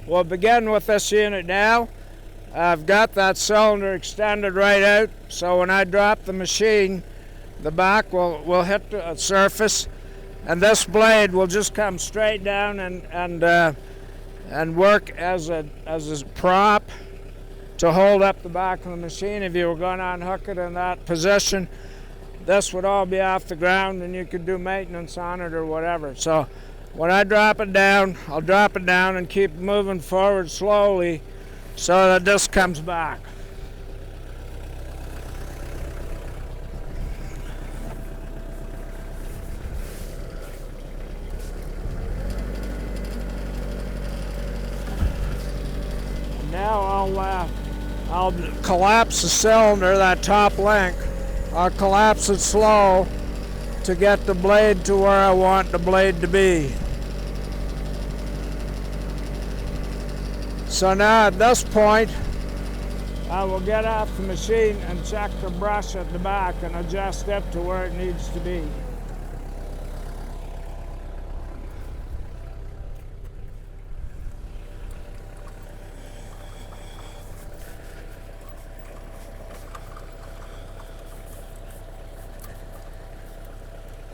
we'll begin with this unit now. I've got that cylinder extended right out, so when I drop the machine, the back will hit the surface, and this blade will just come straight down and work as a prop to hold up the back of the machine. If you were going to unhook it in that position, this would all be off the ground and you could do maintenance on it or whatever. So when I drop it down, I'll drop it down and keep moving forward slowly so that this comes back. And now I'll collapse the cylinder, that top link. I'll collapse it slow to get the blade to where I want the blade to be. So now at this point, I will get off the machine and check the brush at the back and adjust it to where it needs to be.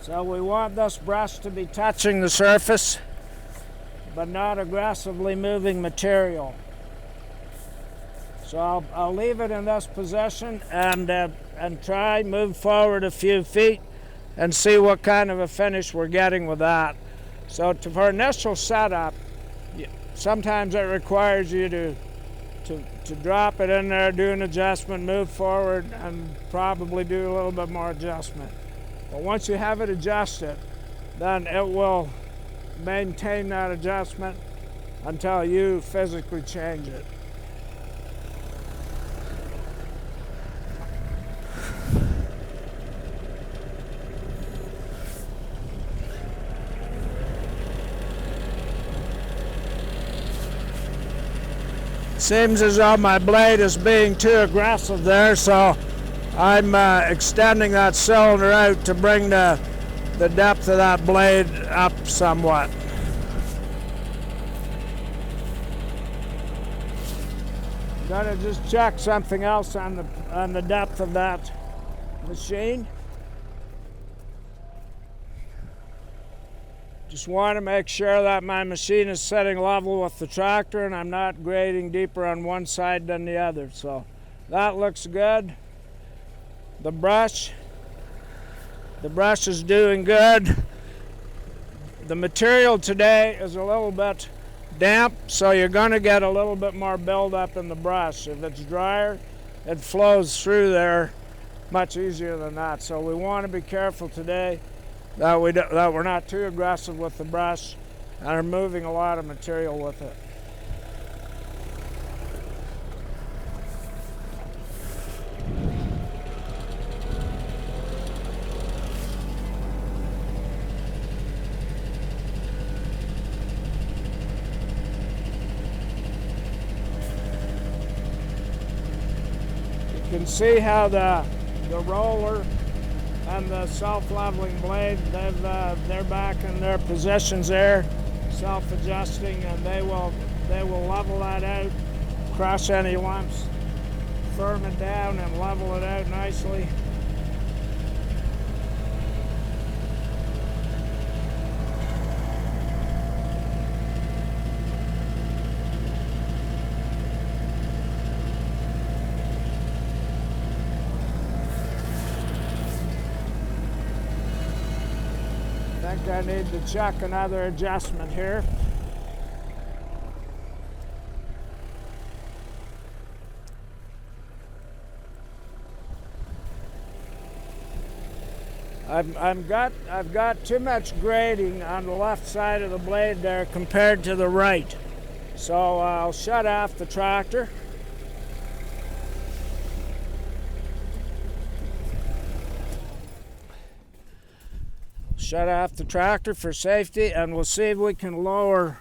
So we want this brush to be touching the surface, but not aggressively moving material. So I'll leave it in this position and try move forward a few feet and see what kind of a finish we're getting with that. So for initial setup, sometimes it requires you to drop it in there, do an adjustment, move forward, and probably do a little bit more adjustment. But once you have it adjusted, then it will maintain that adjustment until you physically change it. Seems as though my blade is being too aggressive there, so I'm extending that cylinder out to bring the depth of that blade up somewhat. Gonna just check something else on the depth of that machine. Just want to make sure that my machine is setting level with the tractor and I'm not grading deeper on one side than the other. So that looks good. The brush is doing good. The material today is a little bit damp, so you're going to get a little bit more buildup in the brush. If it's drier, it flows through there much easier than that. So we want to be careful today that we're not too aggressive with the brush and are moving a lot of material with it. You can see how the roller and the self-leveling blade, they're back in their positions there, self-adjusting, and they will level that out, crush any lumps, firm it down, and level it out nicely. I think I need to check another adjustment here. I've got too much grading on the left side of the blade there compared to the right. So I'll shut off the tractor. Shut off the tractor for safety, and we'll see if we can lower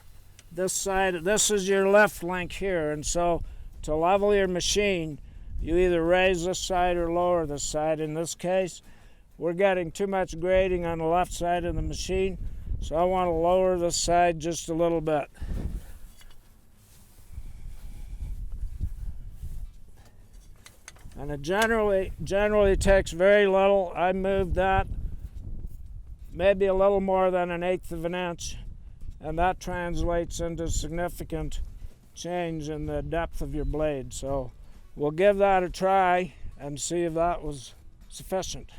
this side. This is your left link here, and so to level your machine, you either raise this side or lower this side. In this case, we're getting too much grading on the left side of the machine, so I want to lower this side just a little bit. And it generally takes very little. I moved that maybe a little more than 1/8 of an inch, and that translates into significant change in the depth of your blade. So we'll give that a try and see if that was sufficient.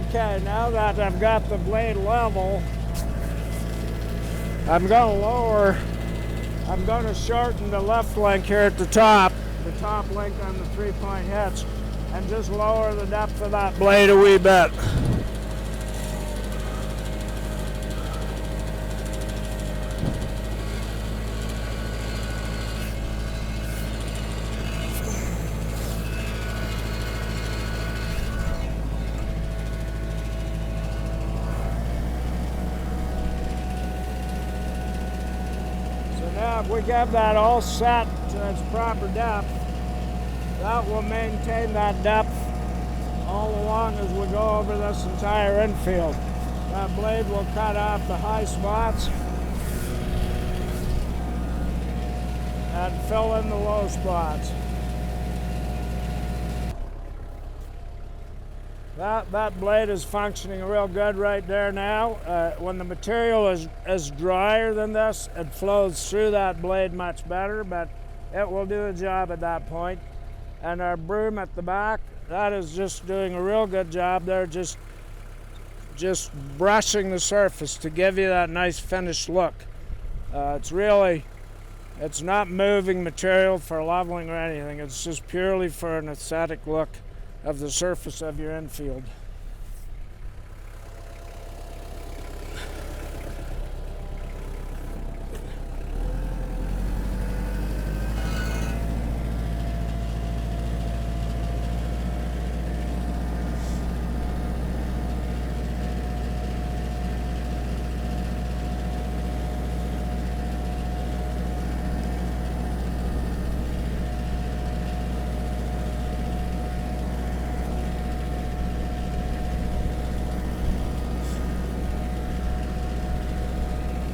Okay, now that I've got the blade level, I'm going to shorten the left link here at the top link on the 3-point hitch, and just lower the depth of that blade a wee bit. Now if we get that all set to its proper depth, that will maintain that depth all along as we go over this entire infield. That blade will cut off the high spots and fill in the low spots. That blade is functioning real good right there now. When the material is drier than this, it flows through that blade much better, but it will do a job at that point. And our broom at the back, that is just doing a real good job there, just brushing the surface to give you that nice finished look. It's not moving material for leveling or anything. It's just purely for an aesthetic look of the surface of your infield.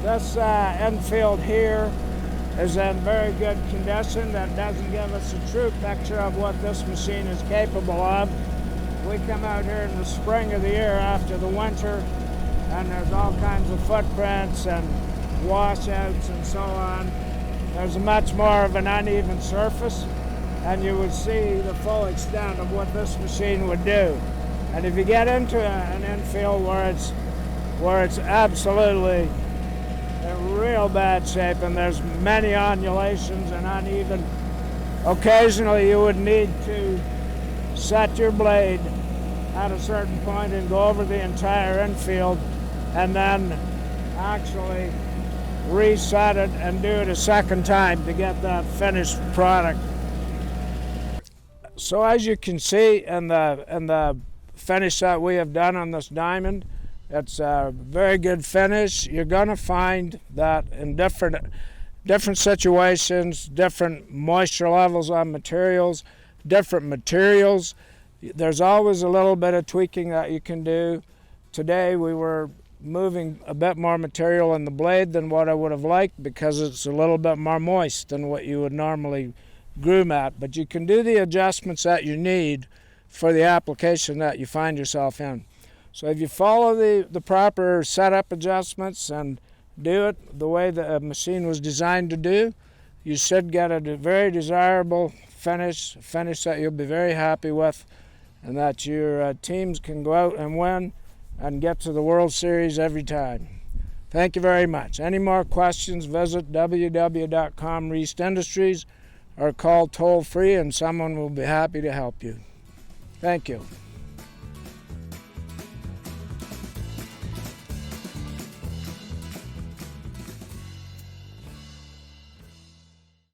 This infield here is in very good condition. That doesn't give us a true picture of what this machine is capable of. We come out here in the spring of the year after the winter, and there's all kinds of footprints and washouts and so on. There's much more of an uneven surface, and you would see the full extent of what this machine would do. And if you get into an infield where it's absolutely in real bad shape and there's many undulations and uneven, occasionally you would need to set your blade at a certain point and go over the entire infield and then actually reset it and do it a second time to get that finished product. So as you can see in the finish that we have done on this diamond, it's a very good finish. You're going to find that in different situations, different moisture levels on materials, different materials, there's always a little bit of tweaking that you can do. Today we were moving a bit more material in the blade than what I would have liked because it's a little bit more moist than what you would normally groom at. But you can do the adjustments that you need for the application that you find yourself in. So if you follow the proper setup adjustments and do it the way the machine was designed to do, you should get a very desirable finish that you'll be very happy with, and that your teams can go out and win and get to the World Series every time. Thank you very much. Any more questions, visit www.com Reist Industries or call toll free and someone will be happy to help you. Thank you.